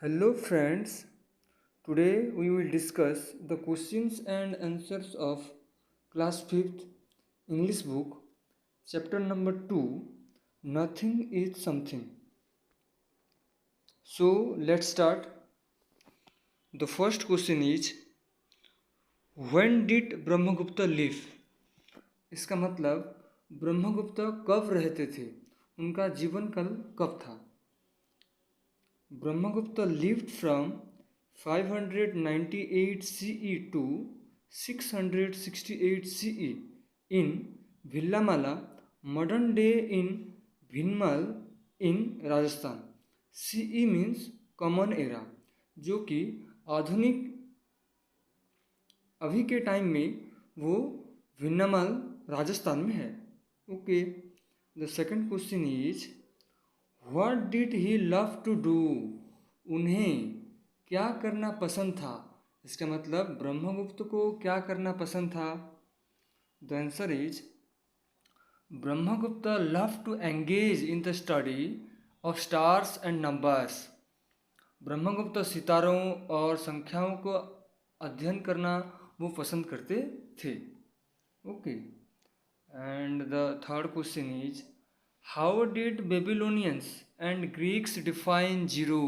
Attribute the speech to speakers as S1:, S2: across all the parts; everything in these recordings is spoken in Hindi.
S1: Hello friends, today we will discuss the questions and answers of class 5th English book, chapter number 2, Nothing is Something. So let's start. The first question is, when did Brahmagupta live? इसका मतलब ब्रह्मगुप्त कब रहते थे, उनका जीवन काल कब था। Brahmagupta lived from 598 CE to 668 CE in Villamala, modern day in Bhinmal in Rajasthan. CE means common era, जो कि आधुनिक अभी के टाइम में वो भिन्नमाल राजस्थान में है। Okay, the second question is, what did he love to do? उन्हें क्या करना पसंद था। इसका मतलब ब्रह्मगुप्त को क्या करना पसंद था। The answer is, Brahmagupta love to engage in the study of stars and numbers. Brahmagupta सितारों और संख्याओं को अध्ययन करना वो पसंद करते थे। Okay, and the third question is, how did Babylonians and Greeks define zero?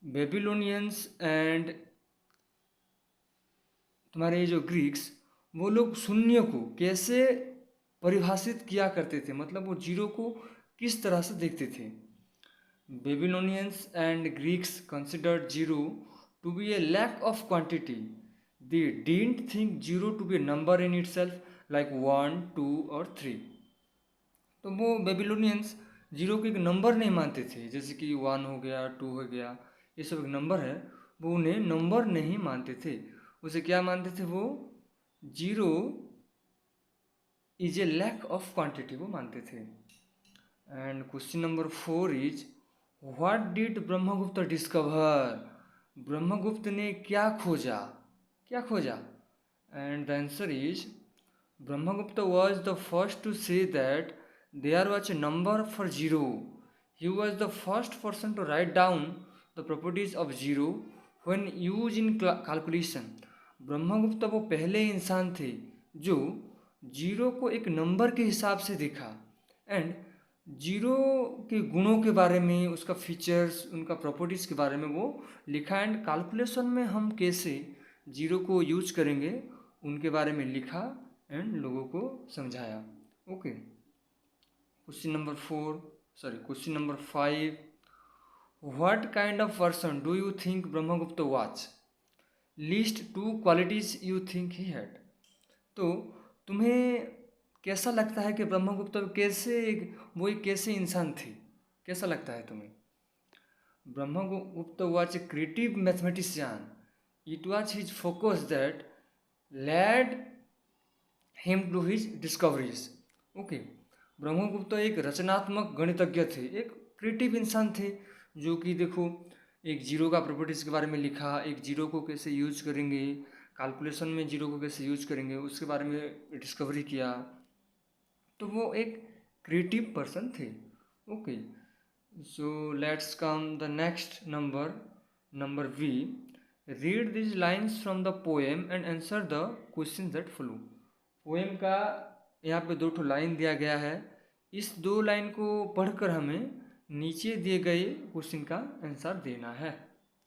S1: Babylonians and तुम्हारे जो ग्रीक्स, वो लोग शून्य को कैसे परिभाषित किया करते थे, मतलब वो जीरो को किस तरह से देखते थे। Babylonians and Greeks considered zero to be a lack of quantity. They didn't think zero to be a number in itself like 1, 2 और 3। तो वो बेबीलोनियंस जीरो को एक नंबर नहीं मानते थे, जैसे कि 1 हो गया, 2 हो गया, ये सब एक नंबर है, वो उन्हें नंबर नहीं मानते थे। उसे क्या मानते थे वो? Zero is a lack of quantity वो मानते थे। And question number 4 is, what did Brahmagupta discover? Brahmagupta ने क्या खोजा, क्या खोजा? And the answer is, Brahmagupta was the first to say that there was a number for zero. He was the first person to write down the properties of zero when used in calculation. Brahmagupta वो पहले इंसान थे जो जीरो को एक नंबर के हिसाब से देखा एंड जीरो के गुणों के बारे में, उसका फीचर्स, उनका प्रॉपर्टीज़ के बारे में वो लिखा एंड कैलकुलेशन में हम कैसे जीरो को यूज करेंगे उनके बारे में लिखा एंड लोगों को समझाया। Okay, question number 5, what kind of person do you think Brahmagupta was? List 2 qualities you think he had. तो तुम्हें कैसा लगता है कि ब्रह्मगुप्त वो एक कैसे इंसान थे, कैसा लगता है तुम्हें? Brahmagupta was a creative mathematician. It was his focus that led him to his discoveries. Okay, Brahmagupta एक रचनात्मक गणितज्ञ थे, एक क्रिएटिव इंसान थे, जो कि देखो एक जीरो का प्रॉपर्टीज़ के बारे में लिखा, एक जीरो को कैसे यूज करेंगे, कैलकुलेशन में जीरो को कैसे यूज करेंगे उसके बारे में डिस्कवरी किया। तो वो एक क्रिएटिव पर्सन थे। Okay, so let's come the next number B, read this lines from the poem and answer the question that follow. Poem का यहाँ पे 2 लाइन दिया गया है, इस 2 लाइन को पढ़कर हमें नीचे दिए गए क्वेश्चन का आंसर देना है।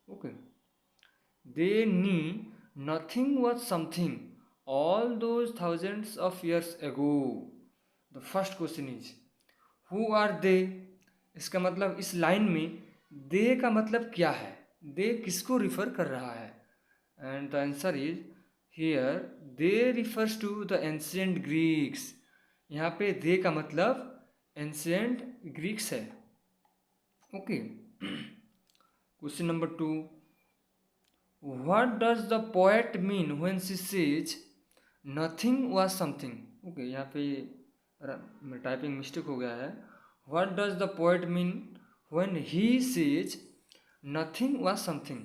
S1: Okay, they knew nothing was something all those thousands of years ago. The first question is, who are they? इसका मतलब इस लाइन में दे का मतलब क्या है, दे किसको रिफर कर रहा है? And the answer is, here they refers to the ancient Greeks. यहाँ पे दे का मतलब एंशिएंट ग्रीक्स है। Okay, question number 2, what does the poet mean when she says nothing was something? Okay, यहाँ पे टाइपिंग मिस्टेक हो गया है। What does the poet mean when he says nothing was something?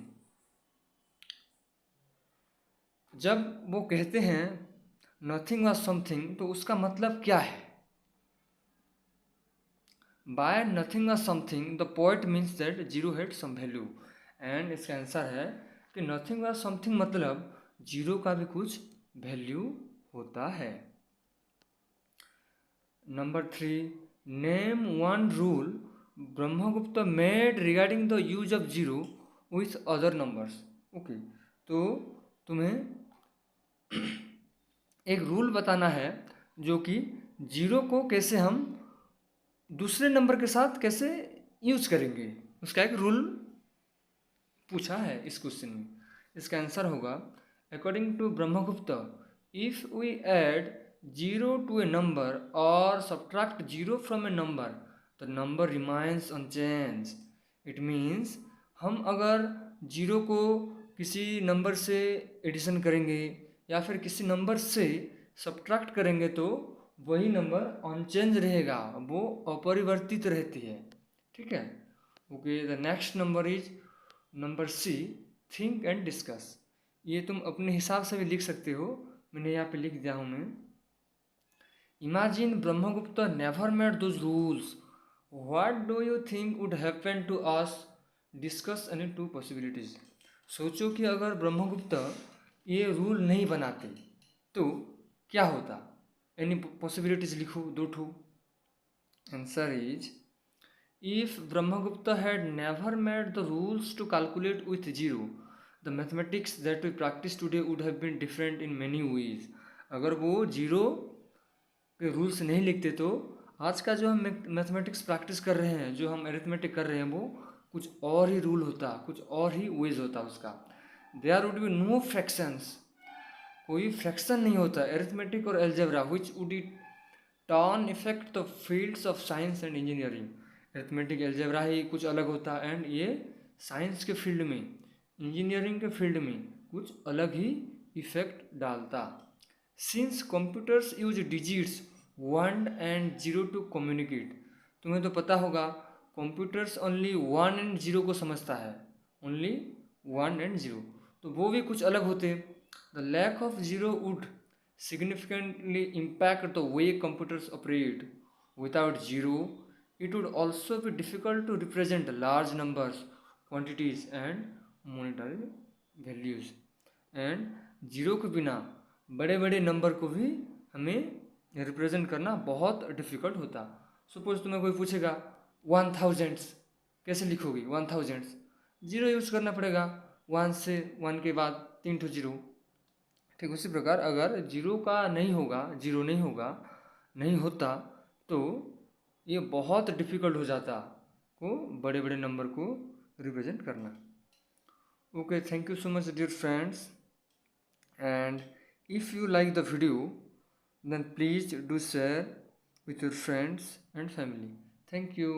S1: जब वो कहते हैं नथिंग वाज समथिंग, तो उसका मतलब क्या है? बाय नथिंग और something the point means that zero had some value. And इसका आंसर है कि नथिंग और समथिंग मतलब जीरो का भी कुछ वैल्यू होता है। Number 3, name one rule Brahmagupta made regarding the use of zero with other numbers. Okay, तो तुम्हें एक रूल बताना है जो कि जीरो को कैसे हम दूसरे नंबर के साथ कैसे यूज करेंगे, उसका एक रूल पूछा है इस क्वेश्चन में। इसका आंसर होगा according to Brahmagupta, if we add zero to a number और subtract zero from a number the number remains unchanged. It means हम अगर जीरो को किसी नंबर से एडिशन करेंगे या फिर किसी नंबर से सब्ट्रैक्ट करेंगे तो वही नंबर अनचेंज रहेगा, वो अपरिवर्तित रहती है। ठीक है। Okay, the next number is number C, think and discuss. ये तुम अपने हिसाब से भी लिख सकते हो, मैंने यहाँ पे लिख दिया हूँ मैं। Imagine Brahmagupta never made those rules, what do you think would happen to us, discuss any two possibilities. सोचो कि अगर ब्रह्मगुप्त ये रूल नहीं बनाते तो क्या होता। एनी पॉसिबिलिटीज लिखो, दो ठो। Answer is, if Brahmagupta had never made the rules to calculate with zero, the mathematics that we practice today would have been different in many ways. अगर वो जीरो के रूल्स नहीं लिखते तो आज का जो हम मैथमेटिक्स प्रैक्टिस कर रहे हैं, जो हम अरिथमेटिक कर रहे हैं, वो कुछ और ही रूल होता, कुछ और ही वेज होता उसका। There would be no fractions, कोई फ्रैक्शन नहीं होता अरिथमेटिक और algebra which would it turn affect the fields of science and engineering. Arithmetic algebra ही कुछ अलग होता है एंड ये साइंस के फील्ड में, इंजीनियरिंग के फील्ड में कुछ अलग ही इफेक्ट डालता। Since computers use digits 1 and 0 to communicate, तुम्हें तो पता होगा कंप्यूटर्स ओनली 1 एंड 0 को समझता है, ओनली 1 एंड 0, तो वो भी कुछ अलग होते। The lack of zero would significantly impact the way computers operate. Without zero, it would also be difficult to represent large numbers, quantities and monetary values. And zero के बिना बड़े बड़े नंबर को भी हमें रिप्रेजेंट करना बहुत डिफिकल्ट होता। सपोज तुम्हें कोई पूछेगा 1000 कैसे लिखोगी, 1000 जीरो यूज करना पड़ेगा, 1 से 1 के बाद 3 ठो जीरो। ठीक उसी प्रकार अगर जीरो का नहीं होगा, जीरो नहीं होगा, नहीं होता तो ये बहुत डिफिकल्ट हो जाता को बड़े बड़े नंबर को रिप्रेजेंट करना। Okay, thank you so much dear friends, and if you like the video then please do share with your friends and family. Thank you.